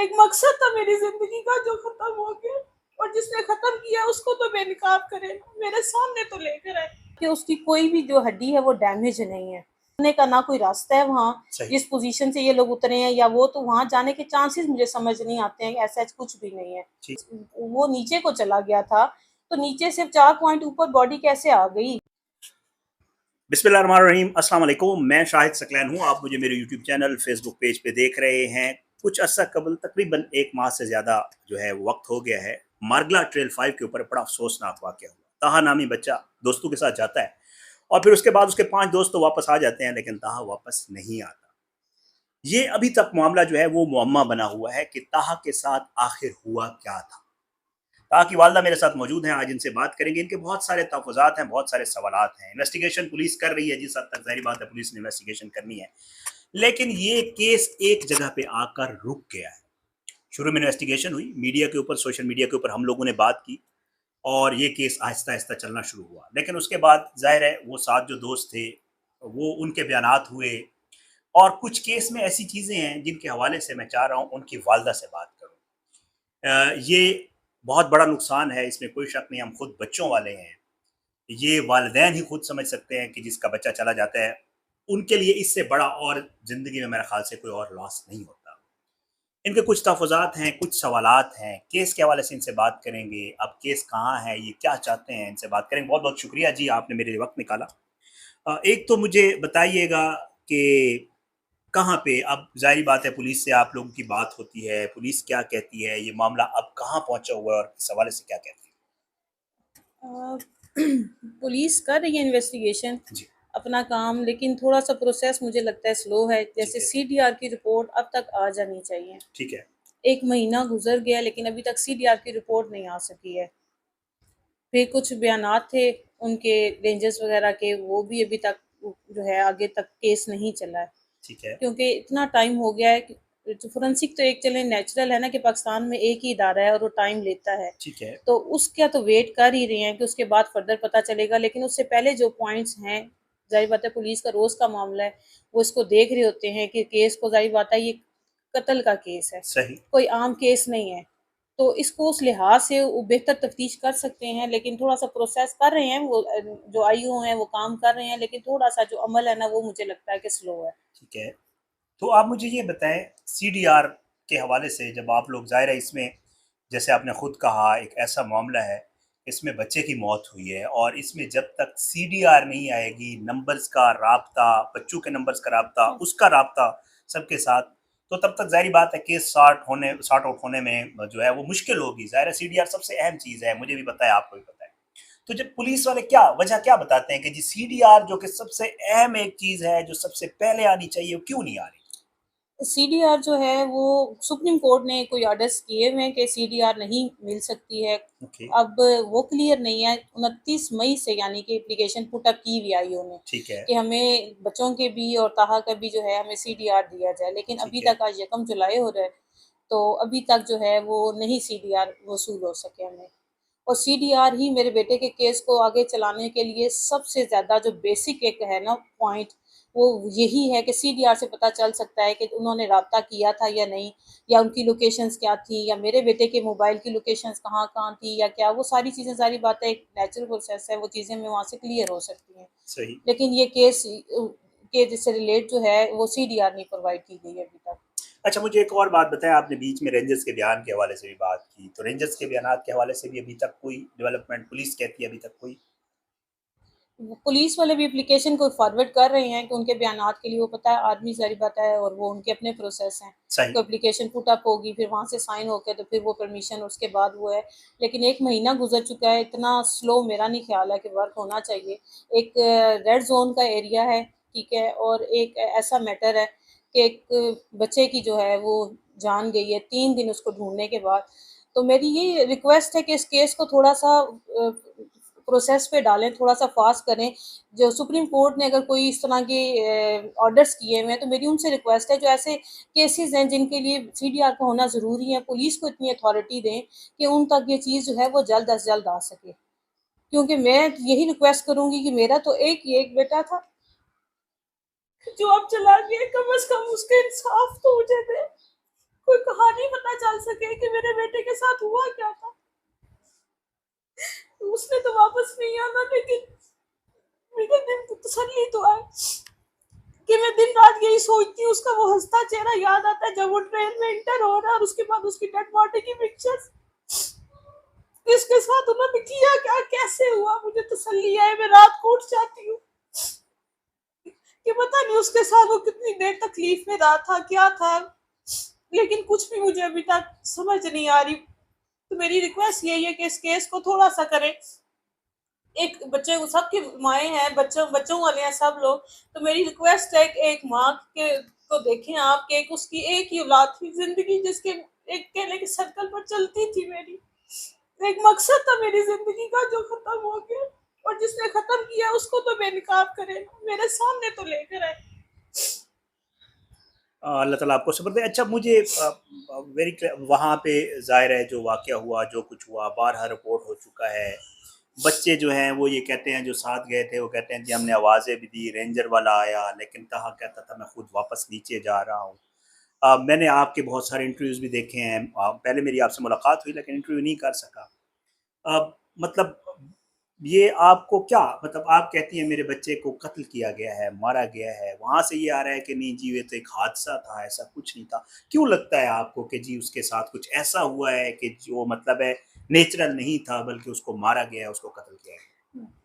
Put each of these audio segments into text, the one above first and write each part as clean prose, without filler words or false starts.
एक मकसद था मेरी जिंदगी का जो खत्म हो गया, और जिसने खत्म किया उसको तो बेनकाब करे, मेरे सामने तो लेकर आए कि उसकी कोई भी जो हड्डी है वो डैमेज नहीं है। जाने का ना कोई रास्ता है वहाँ, जिस पोजीशन से ये लोग उतरे हैं या वो, तो वहाँ जाने के चांसेस मुझे समझ नहीं आते हैं। ऐसा कुछ भी नहीं है। वो नीचे को चला गया था, तो नीचे से 4 पॉइंट ऊपर बॉडी कैसे आ गई? बिस्मिल्लाहिर्रहमानिर्रहीम, अस्सलाम वालेकुम। मैं शाहिद सकलैन हूँ। आप मुझे मेरे यूट्यूब चैनल फेसबुक पेज पे देख रहे हैं। कुछ अर्सा कबल तकरीबन 1 माह से ज़्यादा जो है वक्त हो गया है, मारगला ट्रेल 5 के ऊपर बड़ा अफसोसनाक वाक़या हुआ। ताहा नामी बच्चा दोस्तों के साथ जाता है और फिर उसके बाद उसके 5 दोस्त तो वापस आ जाते हैं, लेकिन ताहा वापस नहीं आता। ये अभी तक मामला जो है वो मुअम्मा बना हुआ है कि ताहा के साथ आखिर हुआ क्या था। ताहा की वालदा मेरे साथ मौजूद हैं, आज इनसे बात करेंगे। इनके बहुत सारे तहफ़्फ़ुज़ात हैं, बहुत सारे सवालात हैं। इन्वेस्टिगेशन पुलिस कर रही है, जिस हद तक ज़ाहिर बात है पुलिस ने इन्वेस्टिगेशन करनी है, लेकिन ये केस एक जगह पे आकर रुक गया है। शुरू में इन्वेस्टिगेशन हुई, मीडिया के ऊपर, सोशल मीडिया के ऊपर हम लोगों ने बात की और ये केस आहिस्ता-आहिस्ता चलना शुरू हुआ। लेकिन उसके बाद ज़ाहिर है वो 7 जो दोस्त थे, वो उनके बयानात हुए और कुछ केस में ऐसी चीज़ें हैं जिनके हवाले से मैं चाह रहा हूँ उनकी वालदा से बात करूँ। ये बहुत बड़ा नुकसान है, इसमें कोई शक नहीं। हम खुद बच्चों वाले हैं, ये वालिदैन ही खुद समझ सकते हैं कि जिसका बच्चा चला जाता है, उनके लिए इससे बड़ा और ज़िंदगी में मेरे ख़्याल से कोई और लॉस नहीं होता। इनके कुछ तहफ़्फ़ुज़ात हैं, कुछ सवालात हैं, केस के हवाले से इनसे बात करेंगे। अब केस कहाँ है, ये क्या चाहते हैं, इनसे बात करेंगे। बहुत-बहुत शुक्रिया जी, आपने मेरे लिए वक़्त निकाला। एक तो मुझे बताइएगा कि कहाँ पे, अब ज़ाहिर बात है पुलिस से आप लोगों की बात होती है, पुलिस क्या कहती है, ये मामला अब कहाँ पहुँचा हुआ है और किस हवाले से क्या कहती पुलिस कर रही है इन्वेस्टिगेशन है? जी, अपना काम, लेकिन थोड़ा सा प्रोसेस मुझे लगता है स्लो है। ठीक जैसे है, सीडीआर की रिपोर्ट अब तक आ जानी चाहिए। ठीक है, 1 महीना गुजर गया लेकिन अभी तक सीडीआर की रिपोर्ट नहीं आ सकी है। फिर कुछ बयानात थे उनके रेंजर्स वगैरह के, वो भी अभी तक जो है आगे तक केस नहीं चला है, ठीक है, क्योंकि इतना टाइम हो गया है कि जो फोरेंसिक तो एक चले नेचुरल है ना कि पाकिस्तान में एक ही इदारा है और वो टाइम लेता है, ठीक है, तो उसका तो वेट कर ही रहे हैं कि उसके बाद फर्दर पता चलेगा। लेकिन उससे पहले जो पॉइंट्स हैं, जाहिर बात है पुलिस का रोज का मामला है, वो इसको देख रहे होते हैं कि केस को, जाहिर बात है ये कत्ल का केस है, सही, कोई आम केस नहीं है, तो इसको उस लिहाज से वो बेहतर तफ्तीश कर सकते हैं। लेकिन थोड़ा सा प्रोसेस कर रहे हैं वो, जो आईओ हैं वो काम कर रहे हैं, लेकिन थोड़ा सा जो अमल है ना वो मुझे लगता है कि स्लो है। ठीक है। तो आप मुझे ये बताएँ, सीडीआर के हवाले से जब आप लोग, ज़ाहिर है इसमें जैसे आपने खुद कहा एक ऐसा मामला है, इसमें बच्चे की मौत हुई है और इसमें जब तक सीडीआर नहीं आएगी, नंबर्स का राब्ता, बच्चों के नंबर्स का राब्ता, उसका राब्ता सबके साथ, तो तब तक ज़ाहिर बात है केस सॉर्ट आउट होने में जो है वो मुश्किल होगी। ज़ाहिर है सीडीआर सबसे अहम चीज़ है, मुझे भी पता है, आपको भी पता है। तो जब पुलिस वाले क्या वजह क्या बताते हैं कि जी सीडीआर जो कि सबसे अहम एक चीज़ है, जो सबसे पहले आनी चाहिए, वो क्यों नहीं आ रही? सीडीआर जो है वो सुप्रीम कोर्ट ने कोई ऑर्डर्स किए हुए हैं कि सीडीआर नहीं मिल सकती है। ओके, अब वो क्लियर नहीं है। 29 मई से यानी कि एप्लीकेशन पुट अप की हुई आईओ ने ठीक है, कि हमें बच्चों के भी और ताहा का भी जो है हमें सीडीआर दिया जाए, लेकिन अभी ठीक है, तक आज 1 जुलाई हो रहा है, तो अभी तक जो है वो नहीं सीडीआर वसूल हो सके हमें। और सीडीआर ही मेरे बेटे के केस को आगे चलाने के लिए सबसे ज़्यादा जो बेसिक एक है ना पॉइंट, वो यही है कि सीडीआर से पता चल सकता है कि उन्होंने राब्ता किया था या नहीं, या उनकी लोकेशंस क्या थी, या मेरे बेटे के मोबाइल की लोकेशंस कहाँ-कहाँ थी या क्या, वो सारी चीज़ें, सारी बात है, एक नेचुरल प्रोसेस है, वो चीज़ें हमें वहाँ से क्लियर हो सकती हैं। सही। लेकिन ये केस के जिससे रिलेट जो है वो सीडीआर नहीं प्रोवाइड की गई है अभी तक। अच्छा, मुझे एक और बात बताएँ, आपने बीच में रेंजर्स के बयान के हवाले से भी बात की, तो रेंजर्स के बयानात के हवाले से भी अभी तक कोई डेवलपमेंट पुलिस कहती है अभी तक कोई? पुलिस वाले भी एप्लीकेशन को फॉरवर्ड कर रहे हैं कि उनके बयानात के लिए, वो पता है आर्मी ज़ाहिर बात है और वो उनके अपने प्रोसेस हैं। सही, तो एप्लीकेशन पुट अप होगी, फिर वहाँ से साइन होके तो फिर वो परमिशन, उसके बाद वो है। लेकिन 1 महीना गुज़र चुका है, इतना स्लो मेरा नहीं ख़्याल है कि वर्क होना चाहिए। एक रेड ज़ोन का एरिया है, ठीक है? और एक ऐसा मैटर है कि एक बच्चे की जो है वो जान गई है 3 दिन उसको ढूँढने के बाद। तो मेरी ये रिक्वेस्ट है कि इस केस को थोड़ा-सा प्रोसेस पे डालें, थोड़ा-सा फ़ास्ट करें। जो सुप्रीम कोर्ट ने अगर कोई इस तरह के ऑर्डर्स किए हुए हैं, तो मेरी उनसे रिक्वेस्ट है, जो ऐसे केसेज़ हैं जिनके लिए सीडीआर का होना ज़रूरी है, पुलिस को इतनी अथॉरिटी दें कि उन तक ये चीज़ जो है वो जल्द अज़ जल्द आ सके। क्योंकि मैं यही रिक्वेस्ट करूँगी कि मेरा तो एक ही एक बेटा था, जो अब चला गया, कम से कम उसका इंसाफ तो मुझे दें। कोई कहानी पता चल सके कि मेरे बेटे के साथ हुआ क्या था। उसने तो वापस नहीं आना, लेकिन मेरे दिल को तसल्ली तो आए कि मैं दिन रात यही सोचती हूँ, उसका वो हंसता चेहरा याद आता है जब वो ट्रेन में इंटर हो रहा है और उसके बाद उसकी डेड बॉडी की पिक्चर्स, किसके साथ उन्होंने किया क्या, कैसे हुआ, मुझे तसल्ली आए, मैं रात को उठ जाती हूँ कि पता नहीं उसके साथ वो कितनी देर तकलीफ में रहा था, क्या था, लेकिन कुछ भी मुझे अभी तक समझ नहीं आ रही। तो मेरी रिक्वेस्ट यही है कि इस केस को थोड़ा सा करें। एक बच्चे को, सबकी माएँ हैं, बच्चों वाले हैं सब लोग, तो मेरी रिक्वेस्ट है कि एक माँ के को देखें आप कि एक उसकी एक ही औलाद थी जिंदगी, जिसके एक कहने के सर्कल पर चलती थी, मेरी एक मकसद था मेरी जिंदगी का जो खत्म हो गया, और जिसने खत्म किया उसको तो बेनकाब करे, मेरे सामने तो लेकर आए। अल्लाह ताला आपको सब्र दे। अच्छा मुझे वेरी वहाँ पे ज़ाहिर है जो वाक़या हुआ, जो कुछ हुआ, बारहा रिपोर्ट हो चुका है। बच्चे जो हैं वो ये कहते हैं, जो साथ गए थे वो कहते हैं जी हमने आवाज़ें भी दी, रेंजर वाला आया, लेकिन कहा कहता था मैं खुद वापस नीचे जा रहा हूँ। मैंने आपके बहुत सारे इंटरव्यूज़ भी देखे हैं। पहले मेरी आपसे मुलाकात हुई लेकिन इंटरव्यू नहीं कर सका। मतलब ये आपको क्या, मतलब आप कहती हैं मेरे बच्चे को कत्ल किया गया है, मारा गया है, वहाँ से ये आ रहा है कि नहीं जी ये तो एक हादसा था, ऐसा कुछ नहीं था। क्यों लगता है आपको कि जी उसके साथ कुछ ऐसा हुआ है कि जो मतलब है नेचुरल नहीं था, बल्कि उसको मारा गया है, उसको कत्ल किया गया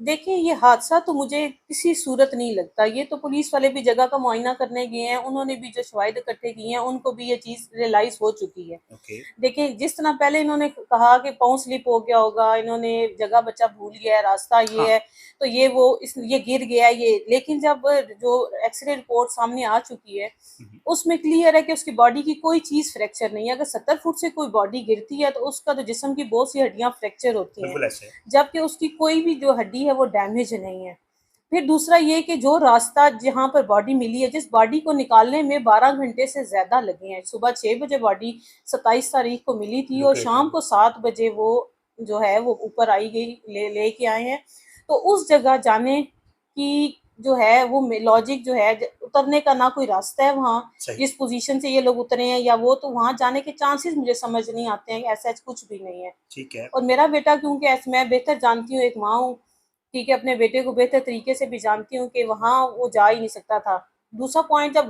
देखिए, ये हादसा तो मुझे किसी सूरत नहीं लगता। ये तो पुलिस वाले भी जगह का मुआयना करने गए हैं, उन्होंने भी जो शवाहिद इकट्ठे किए हैं, उनको भी ये चीज़ रियलाइज़ हो चुकी है। है? ओके। देखिए, जिस तरह पहले इन्होंने कहा कि पाँव स्लिप हो गया होगा, इन्होंने जगह बच्चा भूल गया है, रास्ता ये हाँ। है, तो ये गिर गया ये, लेकिन जब जो एक्स-रे रिपोर्ट सामने आ चुकी है, हुँ, उसमें क्लियर है कि उसकी बॉडी की कोई चीज़ फ्रैक्चर नहीं है। अगर 70 फुट से कोई बॉडी गिरती है, तो उसका तो जिस्म की बहुत सी हड्डियाँ फ्रैक्चर होती हैं, बिल्कुल ऐसे है। जबकि उसकी कोई भी जो हड्डी है वो डैमेज नहीं है। फिर दूसरा ये कि जो रास्ता जहाँ पर बॉडी मिली है, जिस बॉडी को निकालने में 12 घंटे से ज़्यादा लगे हैं, सुबह 6 बजे बॉडी 27 तारीख को मिली थी और लोकेट शाम हुई। को 7 बजे वो जो है वो ऊपर आई गई, लेके आए हैं। तो उस जगह जाने की जो है वो लॉजिक जो है, उतरने का ना कोई रास्ता है वहाँ, सही। जिस पोजीशन से ये लोग उतरे हैं या वो, तो वहाँ जाने के चांसेस मुझे समझ नहीं आते हैं, ऐसा कुछ भी नहीं है। ठीक है। और मेरा बेटा, क्योंकि ऐसे मैं बेहतर जानती हूँ, एक माँ हूँ, ठीक है, अपने बेटे को बेहतर तरीके से भी जानती हूँ कि वहाँ वो जा ही नहीं सकता था। दूसरा पॉइंट, जब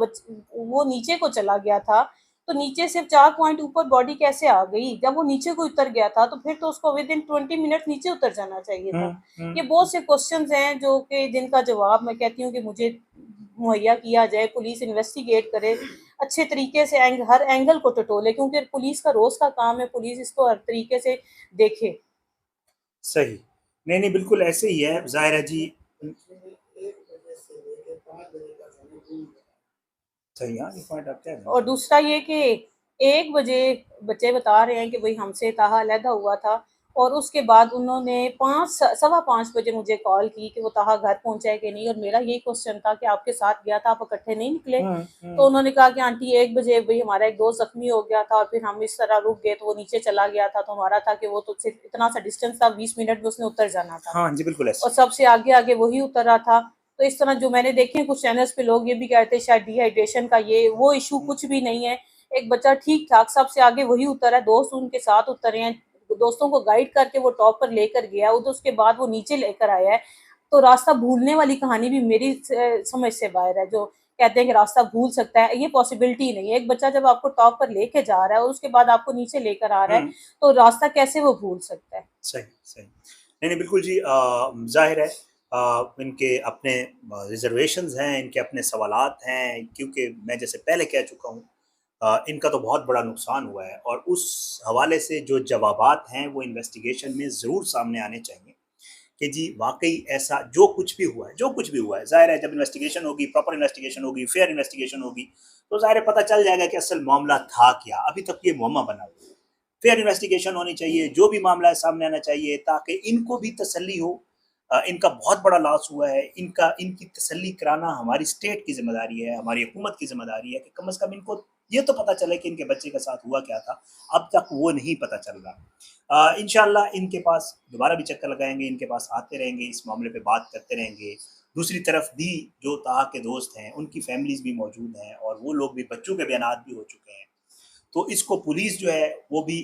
वो नीचे को चला गया था, तो नीचे से 4 पॉइंट ऊपर बॉडी कैसे आ गई? जब वो नीचे को उतर गया था, तो फिर तो उसको विदिन 20 मिनट नीचे उतर जाना चाहिए हुँ, था। हुँ। ये बहुत से क्वेश्चंस हैं जो कि जिनका जवाब मैं कहती हूँ कि मुझे मुहैया किया जाए, पुलिस इन्वेस्टिगेट करे, अच्छे तरीके से हर एंगल को टटोले, क्योंकि पुलिस का रोज़ का काम है, पुलिस इसको हर तरीके से देखे। सही। नहीं, नहीं बिल्कुल ऐसे ही है, ज़ाहिर है जी। सही, हाँ, ये पॉइंट आप कह रहे हैं। और दूसरा ये कि 1 बजे बच्चे बता रहे हैं कि भई हमसे ताहा अलहदा हुआ था, और उसके बाद उन्होंने 5 सवा 5 बजे मुझे कॉल की कि वो ताहा घर पहुँचा है कि नहीं, और मेरा यही क्वेश्चन था कि आपके साथ गया था, आप इकट्ठे नहीं निकले? हुँ, तो हुँ। उन्होंने कहा कि आंटी 1 बजे भई हमारा एक दोस्त ज़ख्मी हो गया था और फिर हम इस तरह रुक गए, तो वो नीचे चला गया था, तो हमारा था कि वो तो सिर्फ़ इतना सा डिस्टेंस था, 20 मिनट में उसने उतर जाना था। हाँ जी, बिल्कुल और ऐसे। सबसे आगे-आगे वही उतर रहा था। तो इस तरह जो मैंने देखे हैं कुछ चैनल्स पे, लोग ये भी कहते हैं शायद डिहाइड्रेशन का ये वो इश्यू कुछ भी नहीं है। एक बच्चा ठीक-ठाक सबसे आगे वही उतरा है, दोस्त उनके साथ उतरे हैं, दोस्तों को गाइड करके वो टॉप पर लेकर गया, और उसके बाद वो नीचे लेकर आया है। तो रास्ता भूलने वाली कहानी भी मेरी समझ से बाहर है, जो कहते हैं कि रास्ता भूल सकता है, ये पॉसिबिलिटी नहीं है। एक बच्चा जब आपको टॉप पर लेके जा रहा है और उसके बाद आपको नीचे लेकर आ रहा है, हुँ। तो रास्ता कैसे वो भूल सकता है? सही, सही। नहीं, नहीं, बिल्कुल जी। ज़ाहिर है इनके अपने रिज़र्वेशंस हैं, इनके अपने सवालात हैं, क्योंकि मैं जैसे पहले कह चुका हूँ, इनका तो बहुत बड़ा नुकसान हुआ है, और उस हवाले से जो जवाबात हैं, वो इन्वेस्टिगेशन में ज़रूर सामने आने चाहिए कि जी वाक़ई ऐसा जो कुछ भी हुआ है, जो कुछ भी हुआ है, ज़ाहिर है जब इन्वेस्टिगेशन होगी, प्रॉपर इन्वेस्टिगेशन होगी, फेयर इन्वेस्टिगेशन होगी, तो ज़ाहिर है पता चल जाएगा कि असल मामला था क्या। अभी तक ये मुअम्मा बना हुआ है। फेयर इन्वेस्टिगेशन होनी चाहिए, जो भी मामला है सामने आना चाहिए, ताकि इनको भी तसल्ली हो। इनका बहुत बड़ा लॉस हुआ है, इनकी तसल्ली कराना हमारी स्टेट की जिम्मेदारी है, हमारी हुकूमत की जिम्मेदारी है कि कम से कम इनको ये तो पता चले कि इनके बच्चे के साथ हुआ क्या था। अब तक वो नहीं पता चल रहा। इंशाल्लाह इनके पास दोबारा भी चक्कर लगाएंगे, इनके पास आते रहेंगे, इस मामले पे बात करते रहेंगे। दूसरी तरफ भी जो ताहा के दोस्त हैं, उनकी फैमिलीज भी मौजूद हैं, और वो लोग भी, बच्चों के बयानात भी हो चुके हैं। तो इसको पुलिस जो है वो भी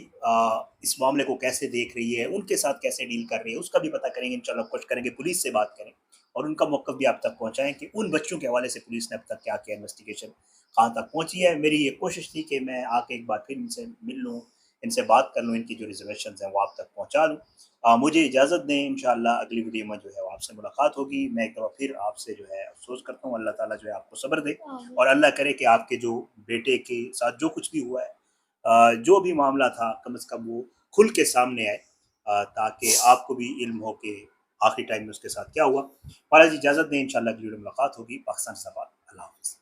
इस मामले को कैसे देख रही है, उनके साथ कैसे डील कर रही है, उसका भी पता करेंगे इंशाल्लाह। कोशिश करेंगे पुलिस से बात करें और उनका मौक़िफ़ भी आप तक पहुँचाएँ कि उन बच्चों के हवाले से पुलिस ने अब तक क्या-क्या इन्वेस्टिगेशन कहाँ तक पहुँची है। मेरी ये कोशिश थी कि मैं आके एक बार फिर इनसे मिल लूँ, इनसे बात कर लूँ, इनकी जो रिज़र्वेशंस हैं वो आप तक पहुँचा दूँ। मुझे इजाज़त दें, इंशाअल्लाह अगली वीडियो में जो है वो आपसे मुलाकात होगी। मैं एक दफ़ा फिर आपसे जो है अफ़सोस करता हूँ, अल्लाह ताला जो है आपको सब्र दे और अल्लाह करे कि आपके जो बेटे के साथ जो कुछ भी हुआ है, जो भी मामला था, कम से कम वो खुल के सामने आए, ताकि आपको भी इल्म हो कि आखिरी टाइम में उसके साथ क्या हुआ। महाराज इजाज़त दें, इंशाअल्लाह अगली वीडियो में मुलाकात होगी। पाकिस्तान ज़िंदाबाद। अल्लाह हाफ़िज़।